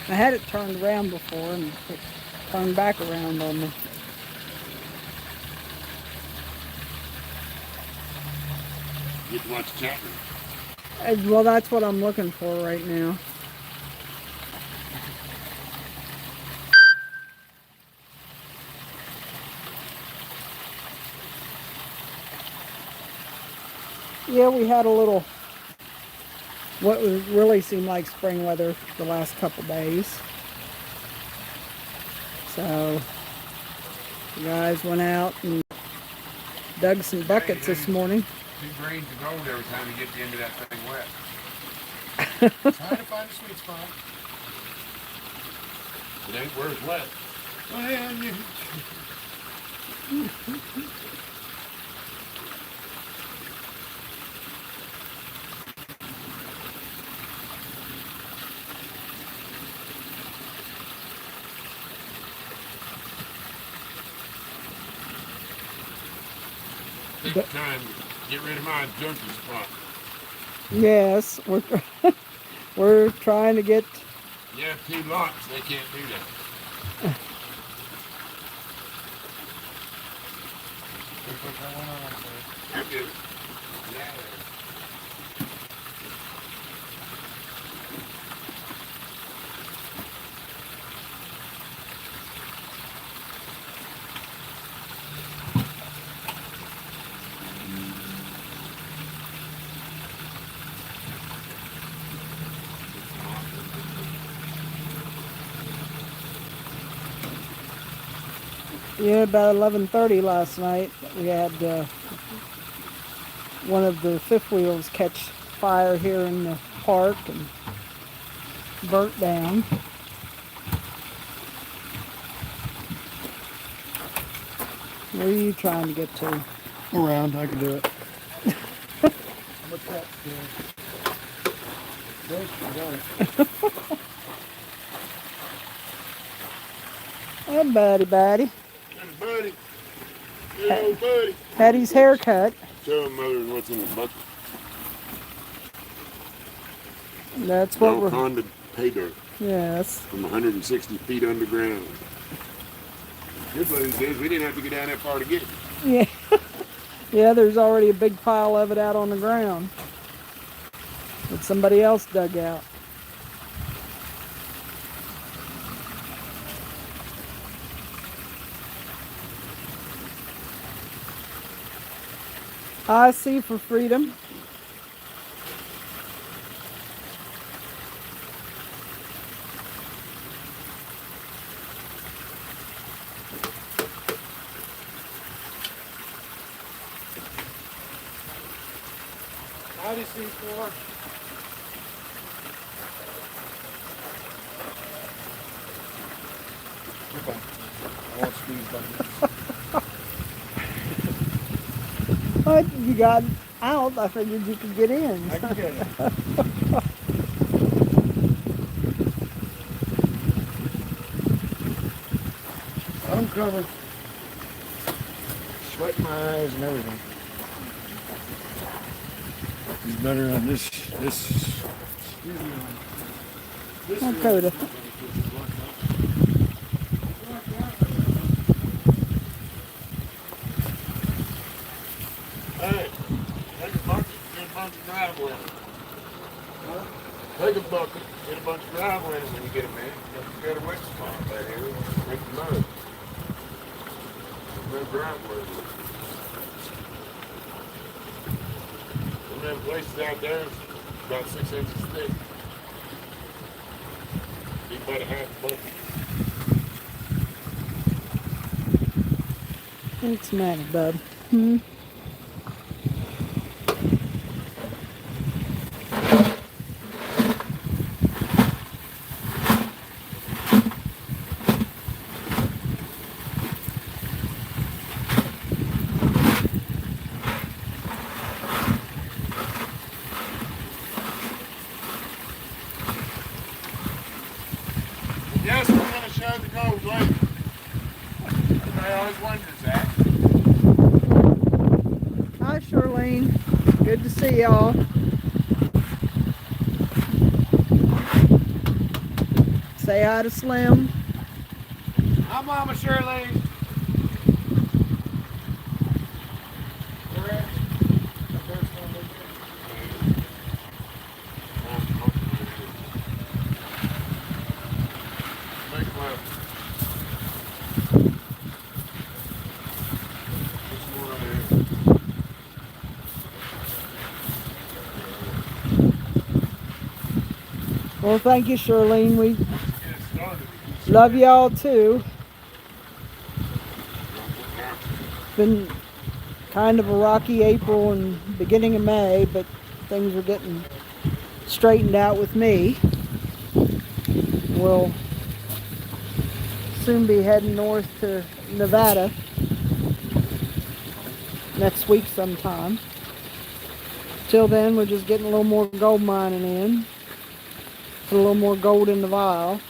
I had it turned around before and it turned back around on me. Get to watch Chapman. Well, that's what I'm looking for right now. Yeah, we had a little, what really seemed like spring weather the last couple days. So, the guys went out and dug some buckets this morning. 2 grains of gold every time you get the end of that thing wet. Trying to find a sweet spot. It ain't where it's wet. Well, you... Take the time to get rid of my junkie spot. Yes, we're trying to get. You have 2 lots, they can't do that. Put that one on there. I'm good. Yeah. Yeah, about 11:30 last night, we had one of the fifth wheels catch fire here in the park and burnt down. Where are you trying to get to? Around, I can do it. What's that? Good, I got it. Hey, buddy. Hey, buddy. Hey, old buddy. Had his hair cut. Show him, Mother, what's in the bucket. That's what No we're. Honda pay dirt Yes. from 160 feet underground. Good news is we didn't have to go down that far to get it. Yeah. Yeah, there's already a big pile of it out on the ground that somebody else dug out. I see for freedom. Howdy, C4. You're fine. I want squeeze buttons. But you got out. I figured you could get in. I can get it. I'm covered. Sweating my eyes and everything. He's better than this. Excuse me. This Dakota. Hey, take a bucket, get a bunch of driveway. Huh? Take a bucket, get a bunch of driveway when you get a minute. You got a wet spot right here. Make the mud. No driveway. One of them places out there is about 6 inches thick. Deep about a half bucket. What's the matter, bub? Hmm? Yes, we're going to show the gold later. Everybody always wonders that. Hi, Charlene. Good to see y'all. Say hi to Slim. Hi, Mama Shirley. Well, thank you, Charlene. We love y'all too. Been kind of a rocky April and beginning of May, but things are getting straightened out with me. We'll soon be heading north to Nevada next week sometime. Till then, we're just getting a little more gold mining in. Put a little more gold in the vial.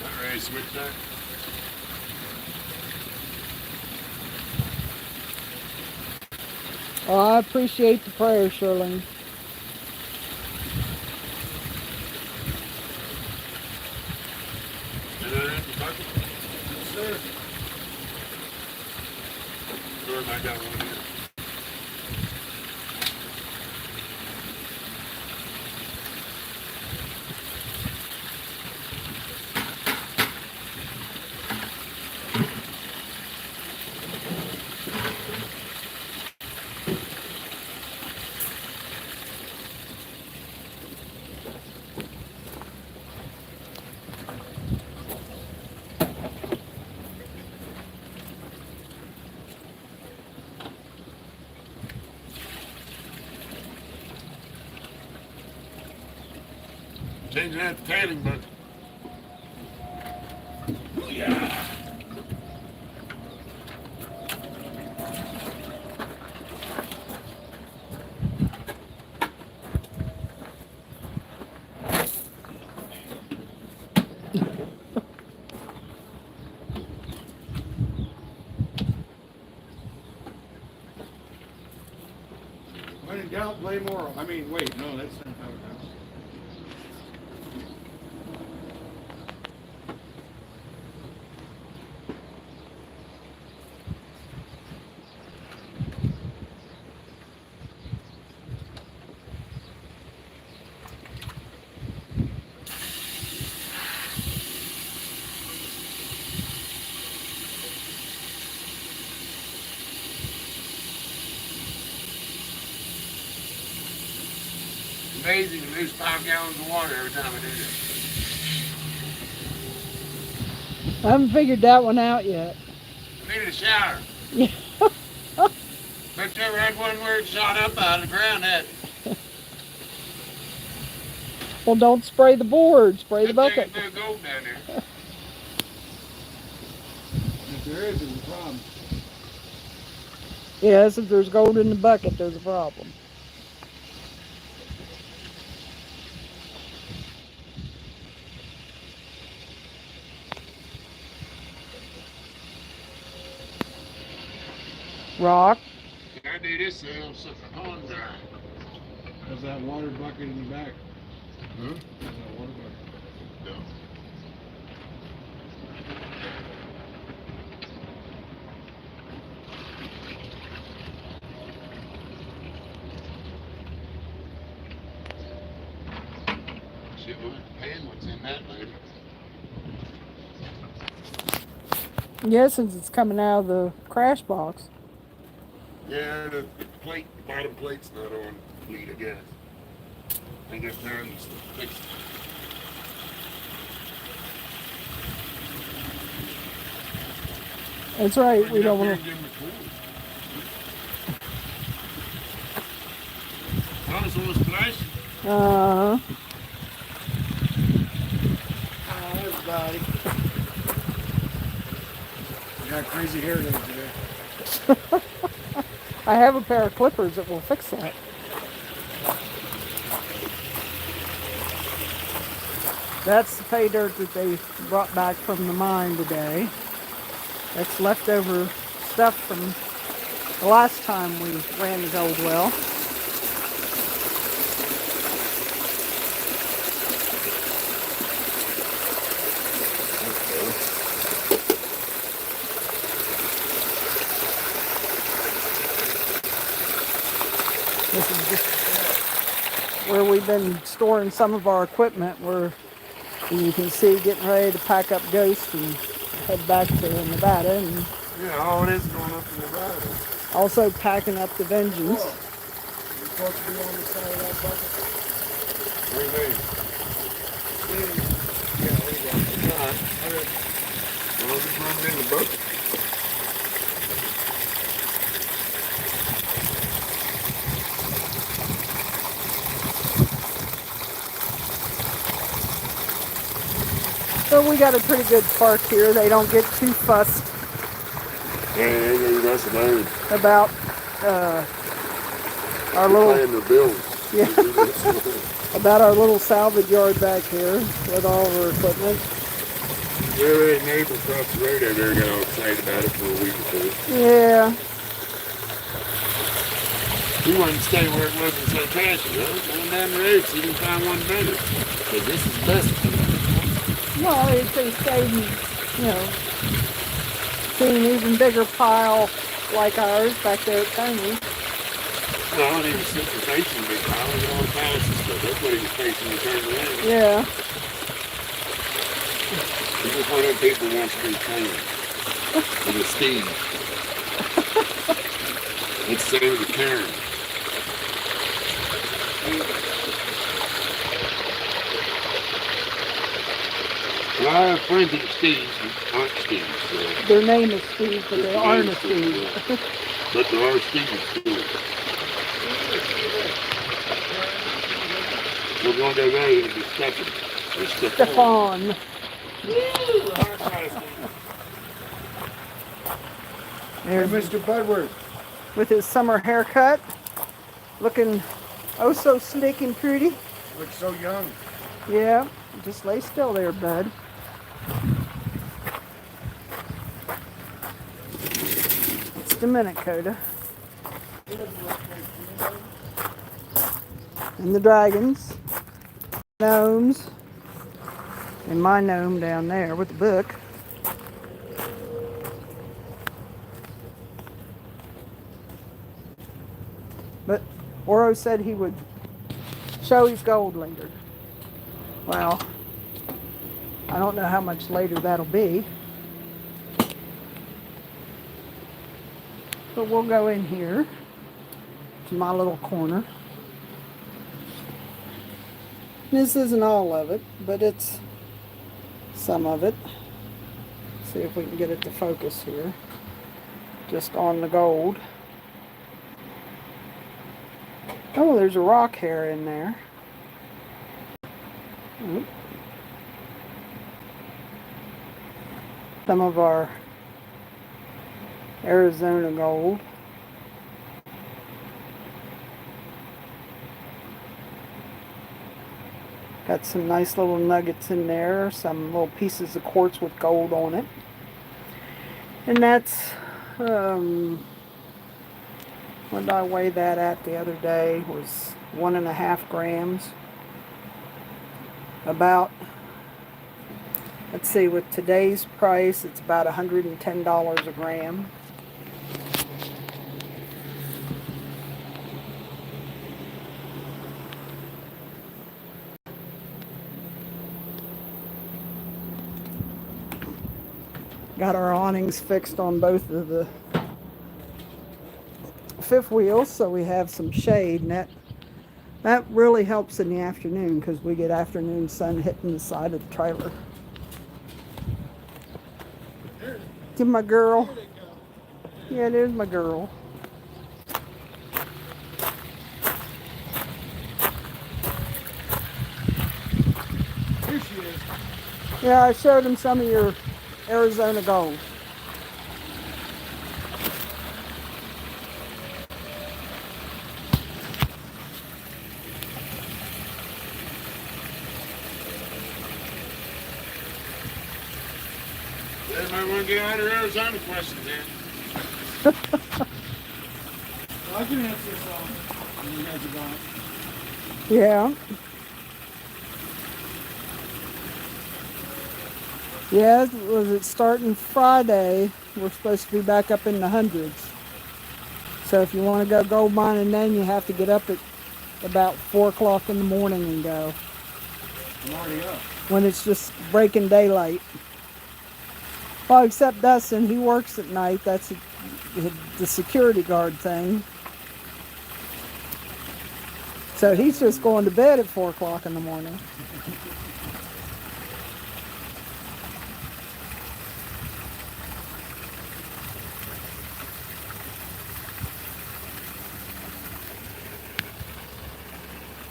Not ready to switch that? Well, I appreciate the prayer, Shirley. Is that in the bucket? Yes, sir. Sure, I got one here. Changing that tailing bucket. Oh, yeah. When in doubt, blame Oro. I mean, wait, no, that's not how it goes. Amazing to lose 5 gallons of water every time I do this. I haven't figured that one out yet. I needed a shower. Yeah. Bet you ever had one where it shot up out of the ground at? Well, don't spray the board. Spray the Bet bucket. there's no gold down there. If there is, there's a problem. Yes, if there's gold in the bucket, there's a problem. Rock. I do this so it'll set the pond dry. There's that water bucket in the back. Hmm? There's that water bucket. No. Shit, we'll depend what's in that later. Yeah, since it's coming out of the crash box. Yeah, the plate, the bottom plate's not on complete, I guess. I guess time to fix it. That's right. We don't want to. Honest oil splash. Uh huh. Hi, everybody. I got crazy hair days today. I have a pair of clippers that will fix that. That's the pay dirt that they brought back from the mine today. That's leftover stuff from the last time we ran the gold well. where we've been storing some of our equipment. Where you can see getting ready to pack up Ghost and head back to Nevada, and Yeah, all this going up in Nevada. also packing up the Vengeance. You're supposed to be on the side of that bucket. What do you mean? Yeah, there you go. All right. Okay. Well, just run it in the bucket. So we got a pretty good park here. They don't get too fussed Yeah, that's amazing. about our little Playing their bills. yeah about our little salvage yard back here with all of our equipment. We had a neighbor across the road over there got all excited about it for a week or two. Yeah, He wanted to stay where it wasn't so trashy. Well, going down the road, so you can find one better. Because this is best. well, if they stayed, see an even bigger pile like ours back there at Tony's. Well, and he was sitting facing the big pile. Look at all the piles and stuff. That's what he was facing when he turned around. Yeah, He's just one of them people who wants to be clean. With a Steve. It's the same with Karen. Well, I have friends that are Steves, aren't Steves. So. their name is Steve, but they aren't a Steve. Yeah. But there are Steves too. We're going to go there, it'll be Stefan. Or Stefan. Hey, There's Mr. Budward. with his summer haircut, looking oh so sleek and pretty. Looks so young. Yeah, just lay still there, bud. Just a minute, Coda. And the dragons, gnomes, and my gnome down there with the book. But Oro said he would show his gold later. Well, I don't know how much later that'll be. But we'll go in here to my little corner. This isn't all of it, but it's some of it. See if we can get it to focus here. Just on the gold. Oh, there's a rock hair in there. Oop. Some of our Arizona gold. Got some nice little nuggets in there, some little pieces of quartz with gold on it. And that's, what did I weigh that at the other day? Was 1.5 grams. About, let's see, with today's price, it's about $110 a gram. Got our awnings fixed on both of the fifth wheels, so we have some shade, and that really helps in the afternoon because we get afternoon sun hitting the side of the trailer. Give my girl. Yeah, there's my girl. Here she is. Yeah, I showed him some of your Arizona gold. Everybody want to get out of Arizona questions then? Well, I can answer some when you guys are gone. Yeah. Yeah, was it starting Friday? We're supposed to be back up in the hundreds. So if you want to go gold mining then, you have to get up at about 4 o'clock in the morning and go I'm already up. when it's just breaking daylight. Well, except Dustin, he works at night. That's the security guard thing. So he's just going to bed at 4 o'clock in the morning.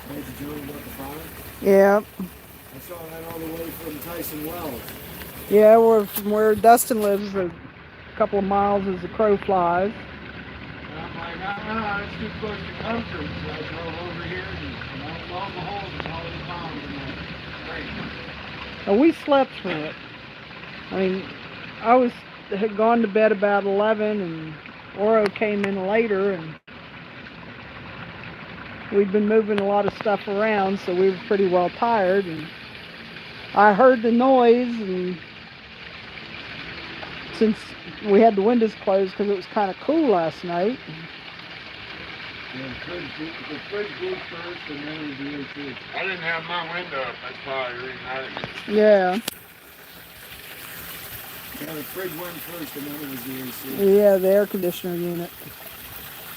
Hey, did you know about the fire? Yeah. I saw that all the way from Tyson Wells. Yeah, we're from where Dustin lives, a couple of miles as the crow flies. And I'm like, it's too close to comfort. So I drove over here and lo and behold, it's all the found in that crate. And we slept through it. I mean, had gone to bed about 11, and Oro came in later, and we'd been moving a lot of stuff around, so we were pretty well tired. And I heard the noise, and since we had the windows closed because it was kind of cool last night. Yeah, the fridge blew first and then it was the AC. I didn't have my window up. That's probably the reason I didn't get it. Yeah. Yeah, the fridge went first and then it was the AC. Yeah, the air conditioner unit.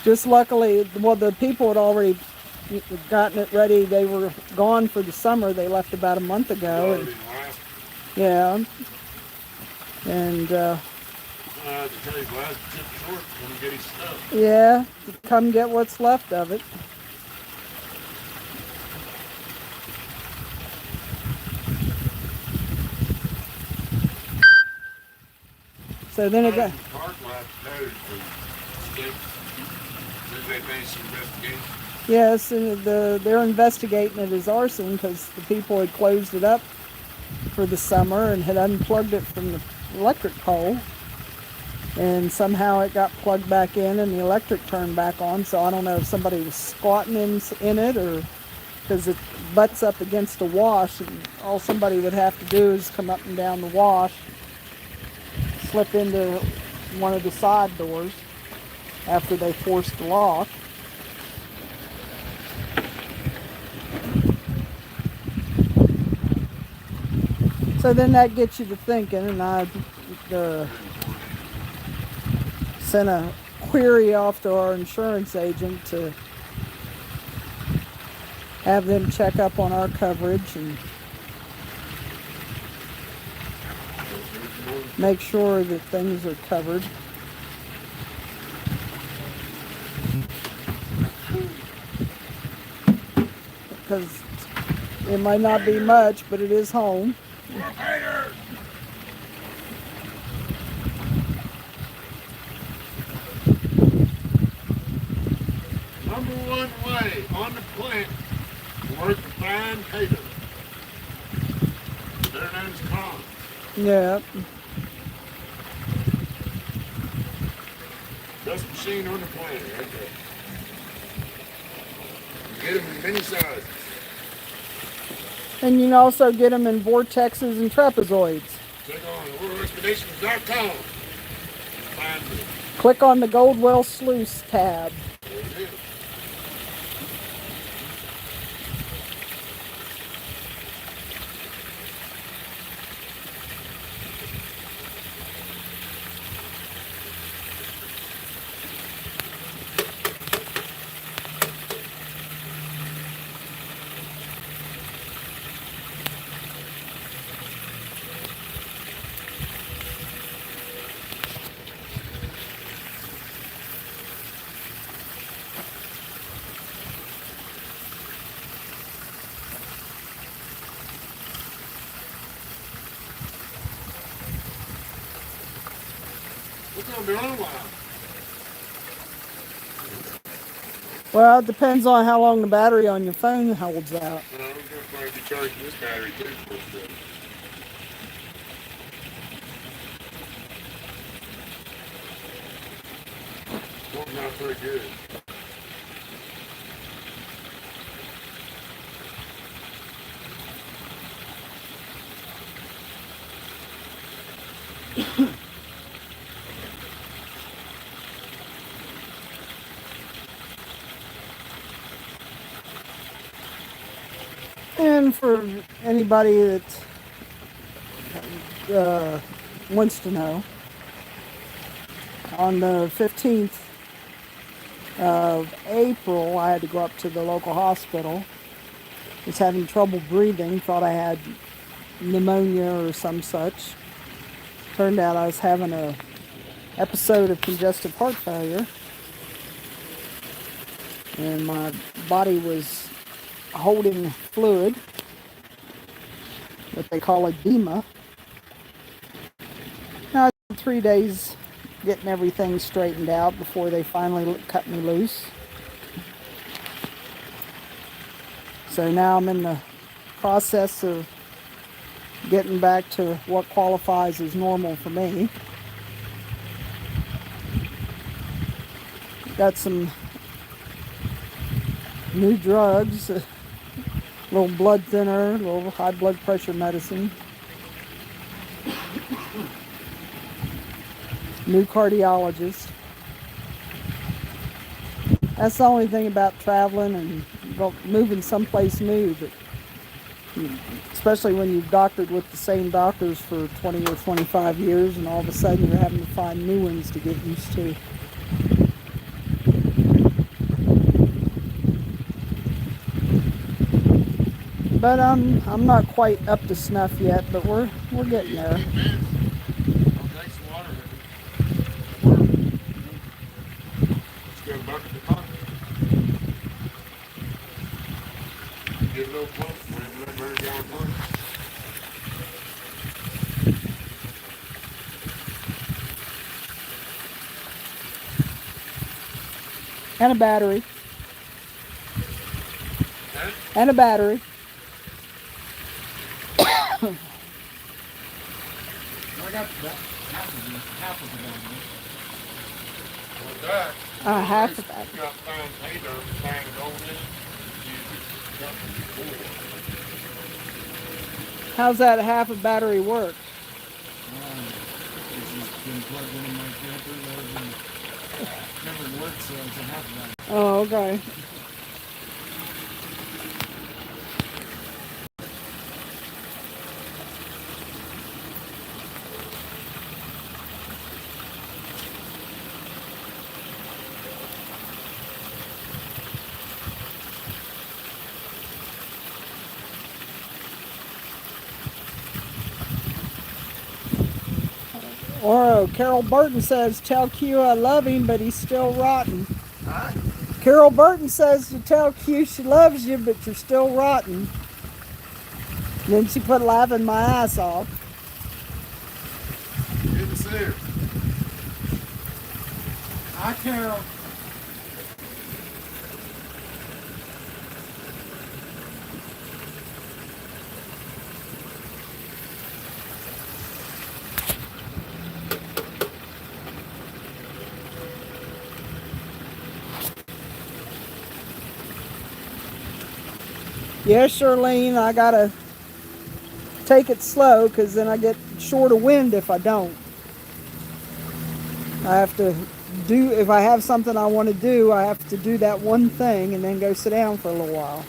Just luckily, well, the people had already gotten it ready. They were gone for the summer. They left about a month ago. And, yeah. And, I have to tell you, last tip short, come get his stuff. yeah, come get what's left of it. So then it got... Park last notice for sticks. Did they finish the investigation? Yes, and they're investigating it as arson because the people had closed it up for the summer and had unplugged it from the electric pole. And somehow it got plugged back in and the electric turned back on. So I don't know if somebody was squatting in it or because it butts up against a wash. And all somebody would have to do is come up and down the wash, slip into one of the side doors after they forced the lock. So then that gets you to thinking, and I sent a query off to our insurance agent to have them check up on our coverage and make sure that things are covered. Because it might not be much, but it is home. Number one way on the plant to work the fine paper. Their name's Con. Yeah. Best machine on the planet right there. You get them in many sizes. And you can also get them in vortexes and trapezoids. Click on OroExpeditions.com. Find it. Click on the Gold Well Sluice tab. There it is. It's gonna be on a while. Well, it depends on how long the battery on your phone holds out. I'm gonna probably be charging this battery too for it. Well, not very good. And for anybody that wants to know, on the 15th of April, I had to go up to the local hospital. Was having trouble breathing, thought I had pneumonia or some such. Turned out I was having a episode of congestive heart failure, and my body was holding fluid, what they call edema. Now, I had 3 days getting everything straightened out before they finally cut me loose. So now I'm in the process of getting back to what qualifies as normal for me. Got some new drugs, a little blood thinner, a little high blood pressure medicine, new cardiologist. That's the only thing about traveling and moving someplace new, but especially when you've doctored with the same doctors for 20 or 25 years, and all of a sudden you're having to find new ones to get used to. But I'm not quite up to snuff yet, but we're getting there. Get a little close, burn down close. And a battery. Huh? And a battery. I got half of it on With that, Half of that. you got fine paint or fine gold in it. You got before. How's that half a battery work? It's just been plugged into my camper. Never worked, so it's a half of that. Oh, okay. Oro, Carol Burton says, tell Q I love him, but he's still rotten. Huh? Carol Burton says to tell Q she loves you, but you're still rotten. Then she put laughing my ass off. Good to see her. Hi, Carol. Yeah, Charlene, I gotta take it slow, because then I get short of wind if I don't. I have to do, if I have something I want to do, I have to do that one thing and then go sit down for a little while.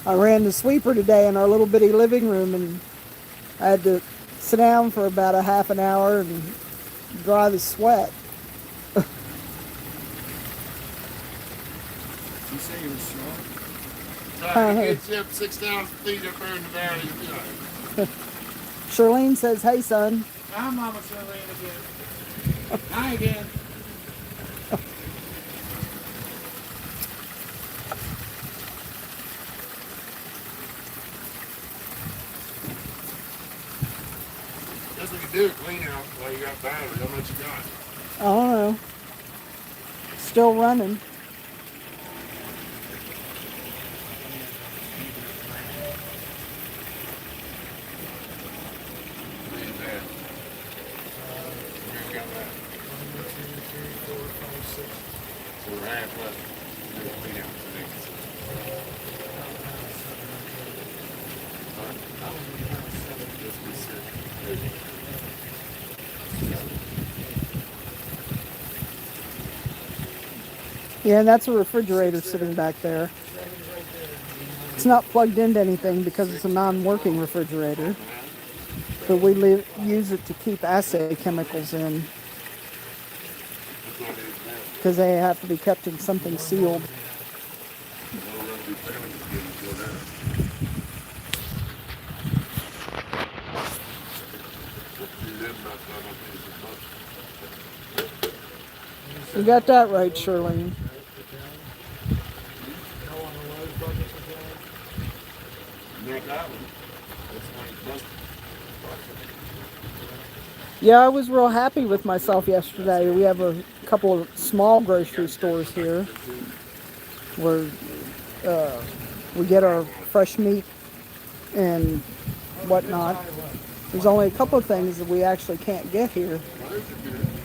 I ran the sweeper today in our little bitty living room, and I had to sit down for about a half an hour and dry the sweat. You say you were strong? Trying to get you up 6,000 feet up there in the valley. You know. Charlene says, hey son. Hi, Mama Charlene again. Hi again. That's what you do, clean out while you got battery. How much you got? I don't know. Still running. Ain't bad. You got that. 4, 5, 6. So we're half left. Do a clean out today. Just be serious. Yeah, and that's a refrigerator sitting back there. It's not plugged into anything because it's a non-working refrigerator, but we use it to keep assay chemicals in because they have to be kept in something sealed. You got that right, Shirlene. Yeah, I was real happy with myself yesterday. We have a couple of small grocery stores here where we get our fresh meat and whatnot. There's only a couple of things that we actually can't get here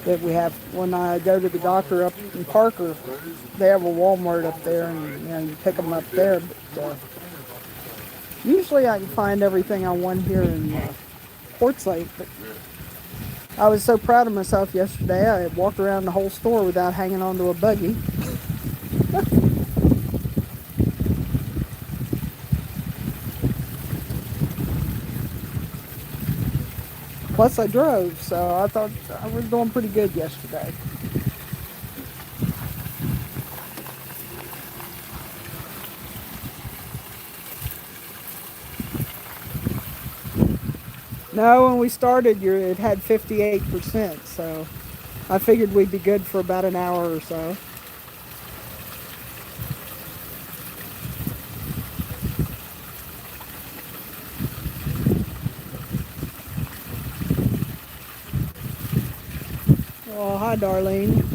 that we have. When I go to the doctor up in Parker, they have a Walmart up there, and you pick them up there. But usually I can find everything I want here in Quartzsite. But I was so proud of myself yesterday. I walked around the whole store without hanging onto a buggy. Plus I drove, so I thought I was doing pretty good yesterday. No, when we started, it had 58%, so I figured we'd be good for about an hour or so. Oh, hi, Darlene.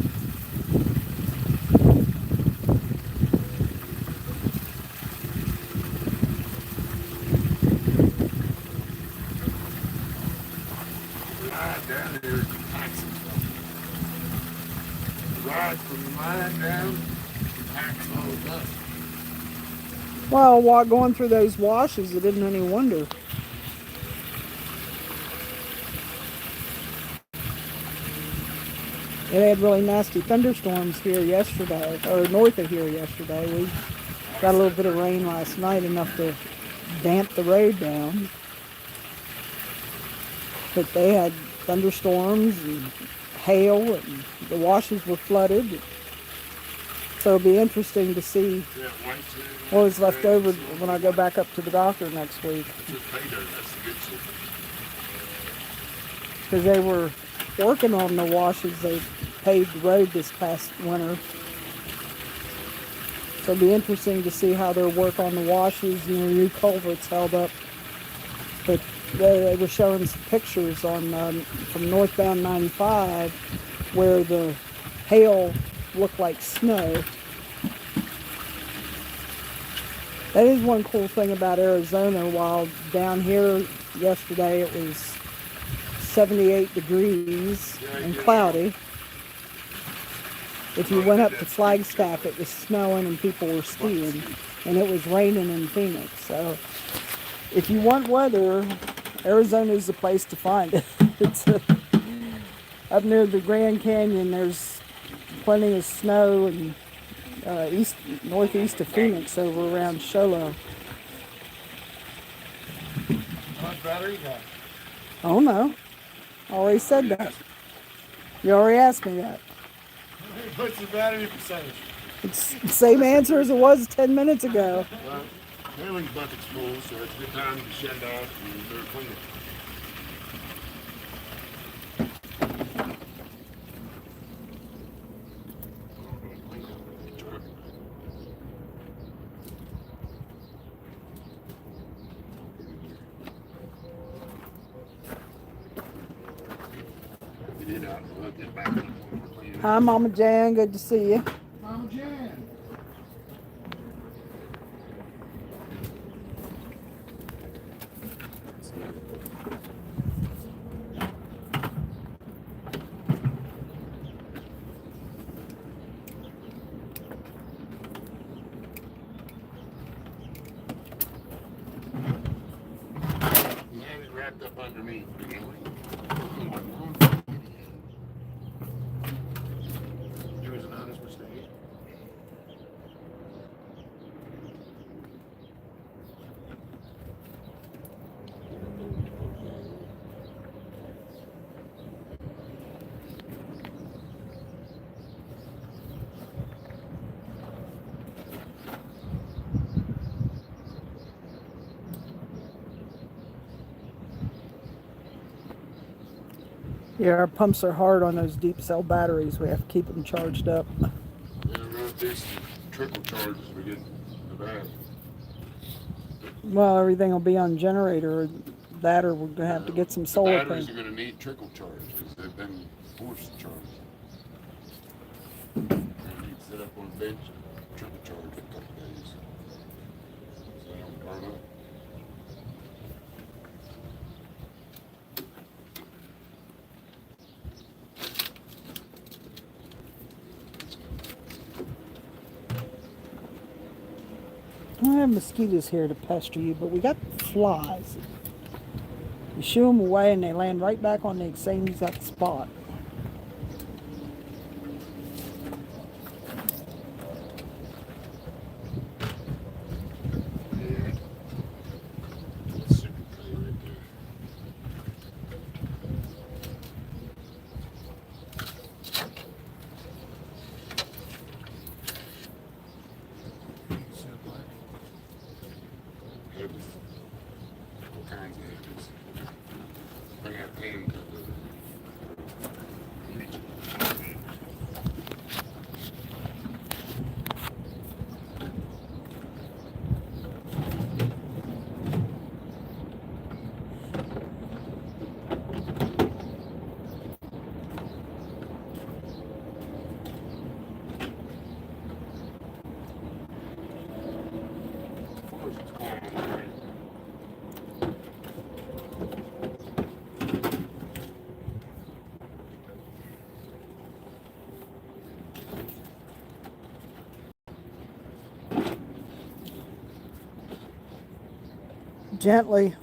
Down there, taxing stuff. Ride from the mine down, tax all the dust. Well, while going through those washes, it isn't any wonder. It had really nasty thunderstorms here yesterday, or north of here yesterday. We got a little bit of rain last night, enough to damp the road down. But they had thunderstorms and hail, and the washes were flooded. So it'll be interesting to see what was left over when I go back up to the doctor next week. Because they were working on the washes. They paved the road this past winter. So it'll be interesting to see how their work on the washes and the new culverts held up. But they were showing some pictures on from northbound 95 where the hail looked like snow. That is one cool thing about Arizona. While down here yesterday it was 78 degrees and cloudy, if you went up to Flagstaff, it was snowing and people were skiing, and it was raining in Phoenix. So if you want weather, Arizona is the place to find it. Up near the Grand Canyon, there's plenty of snow, and northeast of Phoenix, over around Sholo. How much battery you got? Oh no, I already said that. You already asked me that. What's the battery percentage? It's the same answer as it was 10 minutes ago. Well, Haley's bucket's full, so it's a good time to shut it off and start cleaning. Hi, Mama Jan. Good to see you. Mama Jan. You have it wrapped up underneath, Haley. It was an honest mistake. Yeah, our pumps are hard on those deep cell batteries. We have to keep them charged up. Yeah, we'll do some trickle charges we get the back. Well, everything will be on generator. That or we're going to have to get some solar The batteries panels. are going to need trickle charge because they've been forced to charge. They need to sit up on a bench and trickle charge for a couple days so they don't burn up. I don't have mosquitoes here to pester you, but we got flies. You shoo them away and they land right back on the same exact spot. Yeah. That's super cool right there. Hedges. All kinds of hedges. Bring out pain. Gently.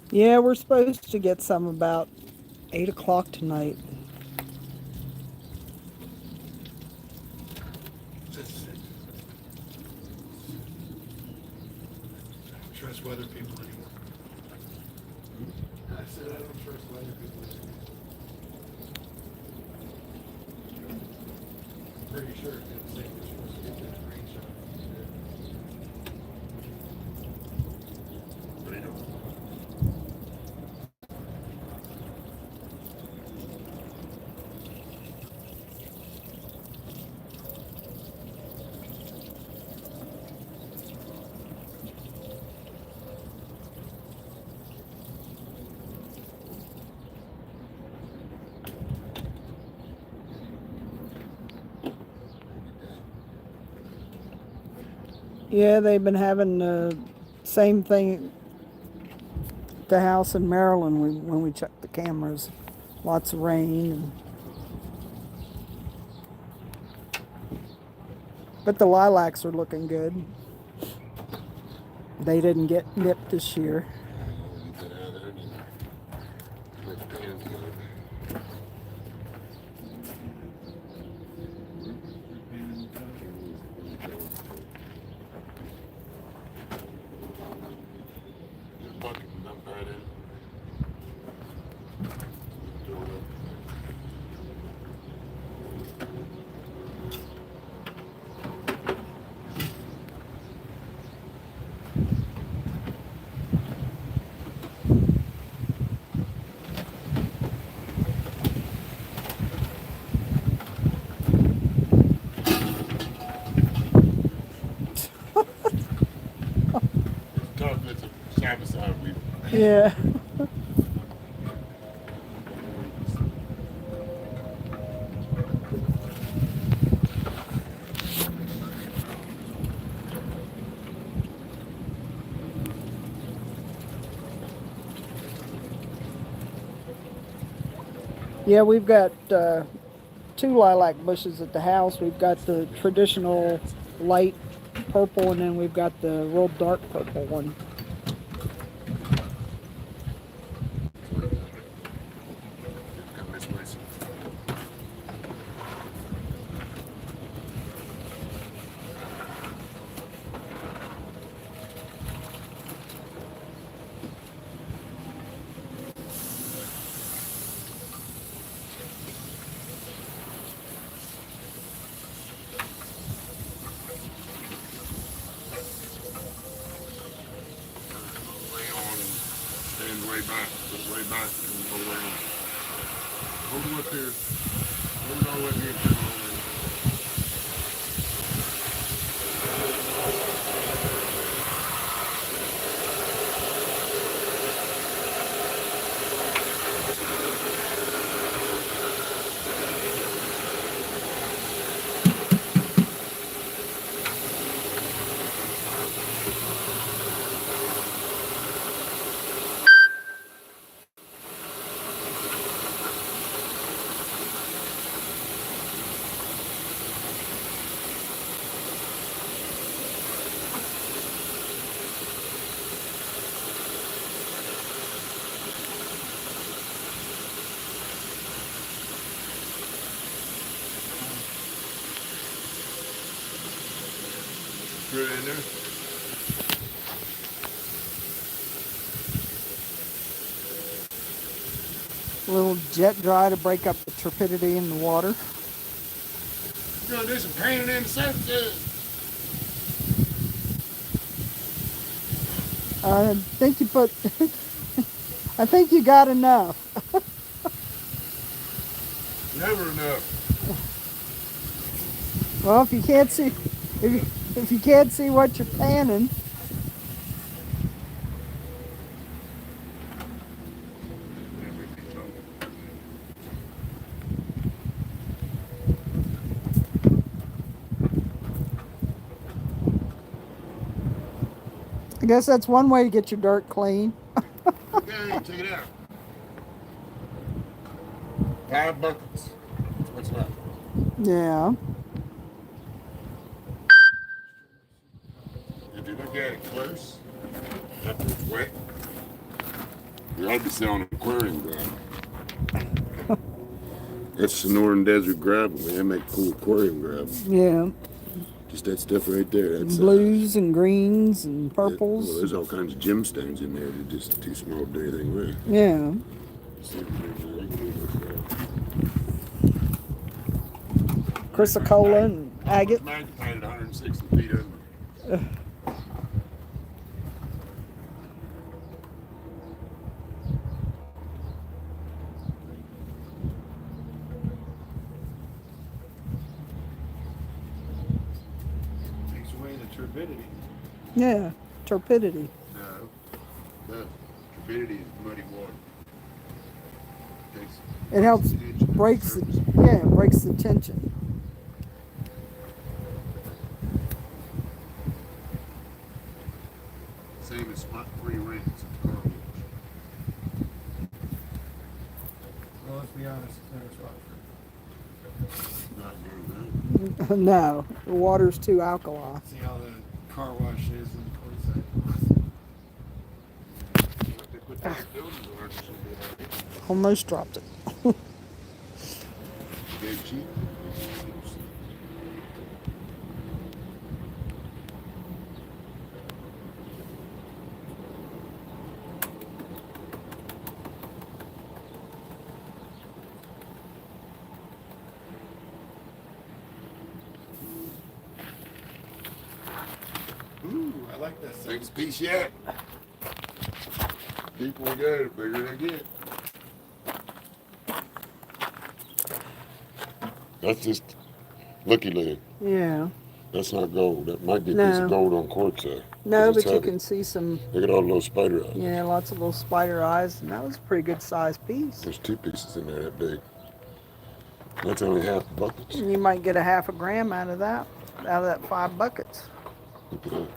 Yeah, we're supposed to get some about 8 o'clock tonight. I don't trust weather people anymore. I said I don't trust weather people anymore. Pretty sure it's gonna say we're supposed to get that rain shot. But you know, Yeah, they've been having the same thing at the house in Maryland when we checked the cameras. Lots of rain. But the lilacs are looking good. They didn't get nipped this year. get that out of there and let the pan go. Get a bucket and dump that in. Throw it up. Talk with some Shabasai weed. Yeah. Yeah, we've got 2 lilac bushes at the house. We've got the traditional light purple, and then we've got the real dark purple one. Come this way. back. Go way back. And go around. Hold it up here. Hold it all the way here. Turn it over. Screw it in there. A little jet dry to break up the turbidity in the water. We're gonna do some painting in the surface. I think you put. I think you got enough. Never enough. Well, if you can't see, if you can't see what you're panning, I guess that's one way to get your dirt clean. Okay, check it out. 5 buckets. That's what's left. Yeah. If you look at it close, after it's wet, you ought to be selling aquarium gravel. That's Sonoran Desert gravel. They make cool aquarium gravel. Yeah. Just that stuff right there. That's Blues and greens and purples. Well, there's all kinds of gemstones in there. They're just too small to do anything with. Yeah. See if there's Chrysocolla and agate. magnified at 160 feet under. Takes away the turbidity. Yeah. Turbidity. No. The turbidity is muddy water. It helps breaks the breaks the tension. Same as spot-free rinse at the car wash. Well, let's be honest, it's never spot free. Not doing No, the water's too alkali. See how the car wash is in Portside. that. What they put those buildings on should be like Almost dropped it. dead cheap. Ooh, I like that. Biggest piece yet. Deeper we go, the bigger they get. That's just looky lid. Yeah. That's not gold. That might be a piece No. of gold on quartz there. No, 'Cause but it's you heavy. can see some, Look at all the little spider eyes. yeah, lots of little spider eyes, and that was a pretty good sized piece. There's 2 pieces in there that big. That's only half the buckets. And you might get a half a gram out of that 5 buckets. Look at that.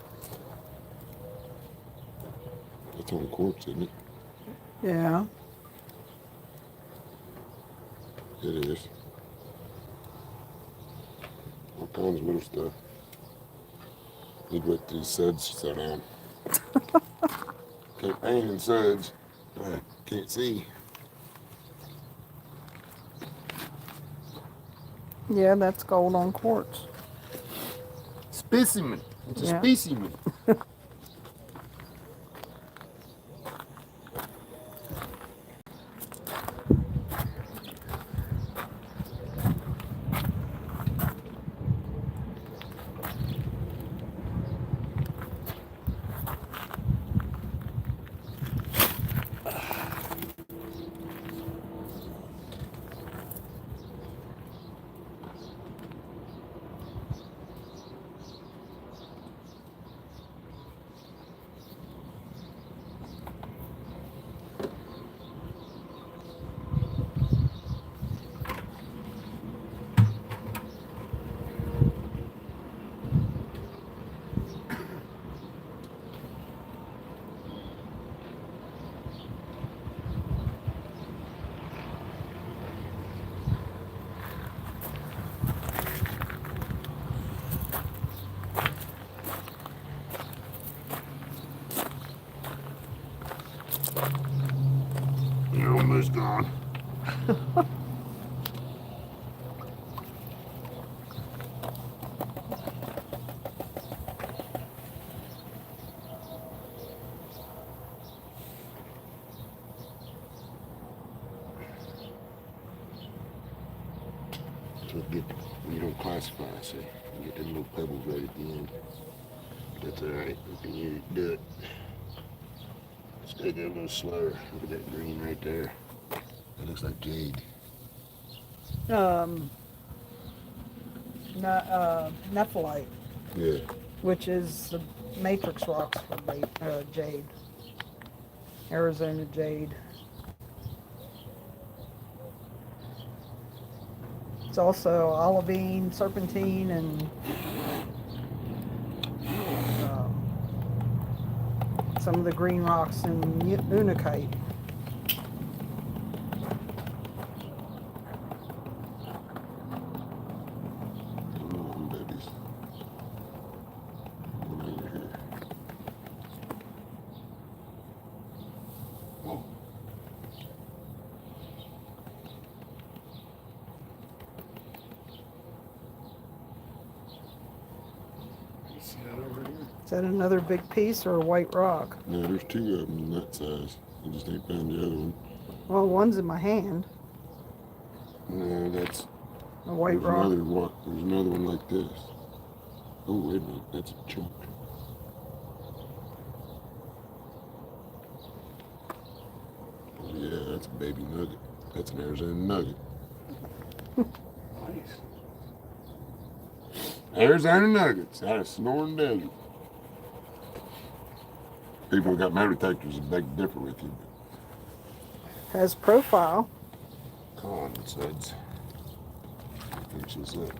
That's on quartz, isn't it? Yeah. It is. All kinds of little stuff. Need to wait till these suds sit down. Can't paint in suds. I can't see. Yeah, that's gold on quartz. Specimen. It's a Yeah. specimen. That's what get when you don't classify. So you get them little pebbles right at the end. That's all right. We can do it. Let's take that a little slower. Look at that green right there. That looks like jade. Nephelite, Yeah. which is the matrix rocks for jade. Arizona jade. It's also olivine, serpentine, and some of the green rocks in unakite. Come on, babies. Come over here. Whoa. You see that over here? Is that another big piece or a white rock? No, there's two of them in that size. I just ain't found the other one. Well, one's in my hand. No, that's A white there's rock. There's another one like this. Oh, wait a minute. That's a chunk. Oh, yeah, that's a baby nugget. That's an Arizona nugget. Nice. Arizona nuggets out of Sonoran Desert. People who got metal detectors would beg to differ with you, Has profile. but condensates. Finish this up.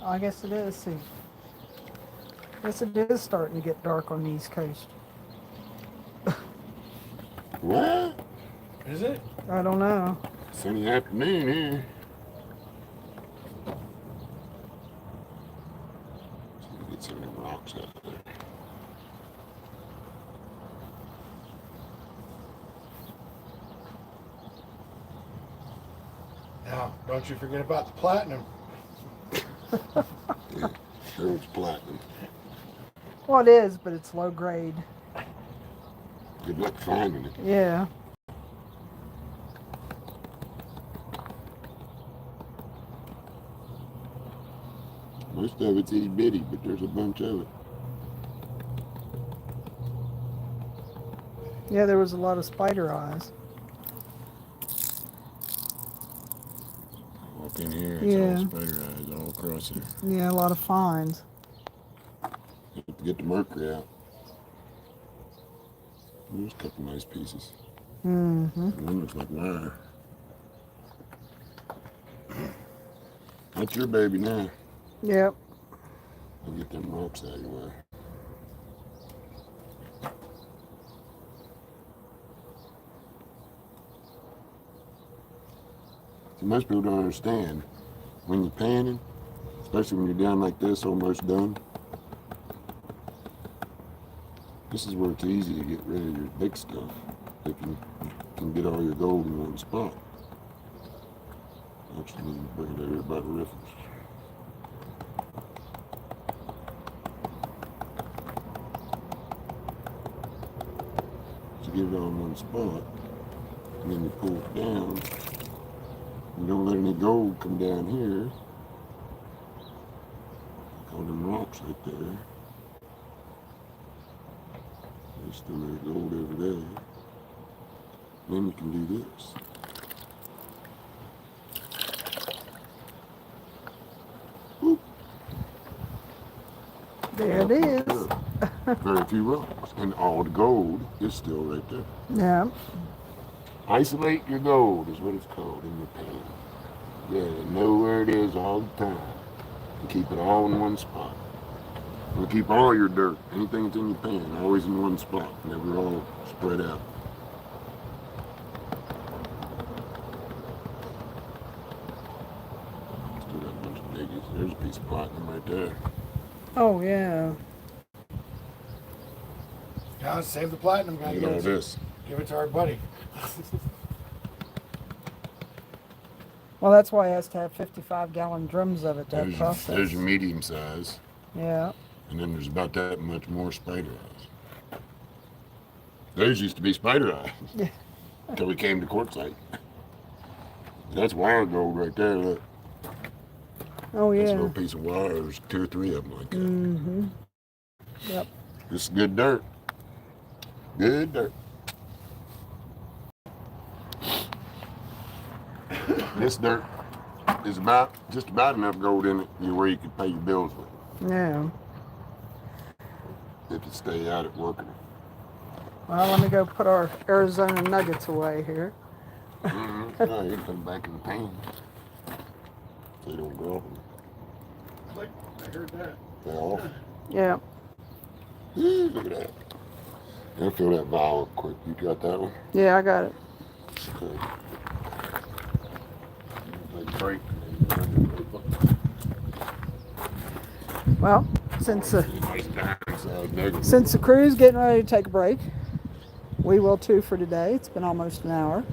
I guess it is. See, I guess it is starting to get dark on the East Coast. What? Is it? I don't know. Sunny afternoon here. See if we get some of them rocks out there. Now, don't you forget about the platinum. Yeah, sure it's platinum. Well, it is, but it's low grade. Good luck finding it. Yeah. Most of it's itty bitty, but there's a bunch of it. Yeah, there was a lot of spider eyes. Walk in here, it's Yeah. all spider eyes all across here. Yeah, a lot of finds. You have to get the mercury out. There's a couple nice pieces. Mm-hmm. One looks like wire. That's your baby now. Yep. I'll get them rocks out of your way. See, most people don't understand when you're panning, especially when you're down like this, almost done. This is where it's easy to get rid of your big stuff if you can get all your gold in one spot. Actually, need to bring it over by the riffles. So get it all in one spot, and then you pull it down. You don't let any gold come down here. All them rocks right there. There's still there's gold over there. Then you can do this. Whoop. There it is. Good. Very few rocks, and all the gold is still right there. Yeah. Isolate your gold is what it's called in your pan. Yeah, know where it is all the time, and keep it all in one spot. And keep all your dirt, anything that's in your pan, always in one spot, never all spread out. Still got a bunch of biggies. There's a piece of platinum right there. Oh, yeah. Yeah, save the platinum, guy. Look at all this. Give it to our buddy. Well, that's why it has to have 55-gallon drums of it, that There's process. there's your medium size, Yeah. and then there's about that much more spider eyes. Those used to be spider eyes Yeah. until we came to quartzite. That's wire gold right there. Look. Oh That's a yeah. little piece of wire. There's 2 or 3 of them like that. Mm-hmm. Yep. This is good dirt. Good dirt. This dirt is just about enough gold in it where you can pay your bills with. Yeah. If you stay out at working. Well, let me go put our Arizona nuggets away here. Mm-hmm. No, you can put them back in the pan so you don't drop them. Click. I heard that. They're off. Yeah. Look at that. I'll fill that vial up quick. You got that one? Yeah, I got it. Okay. Like break. Well, since the Nice downside negative. since the crew's getting ready to take a break, we will too for today. It's been almost an hour.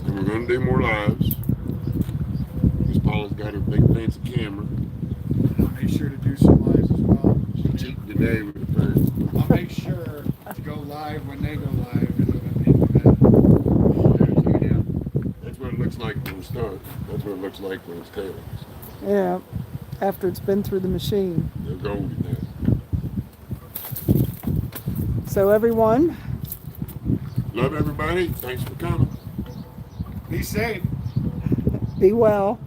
And we're gonna do more lives. Because Paula's got her big fancy camera. I'll make sure to do some lives as well. She's cheating today with the phone. I'll make sure to go live when they go live in the event. That's what it looks like when we start. That's what it looks like when it's tailings. Yeah. After it's been through the machine. They're golden now. So everyone, Love everybody. Thanks for coming. Be safe. be well.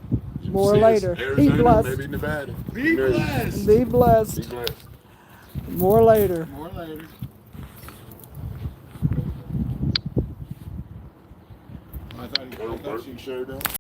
More See us later. Be Arizona, blessed. maybe Nevada. Be blessed. Be blessed. Be blessed. More later. More later. I thought you showed up.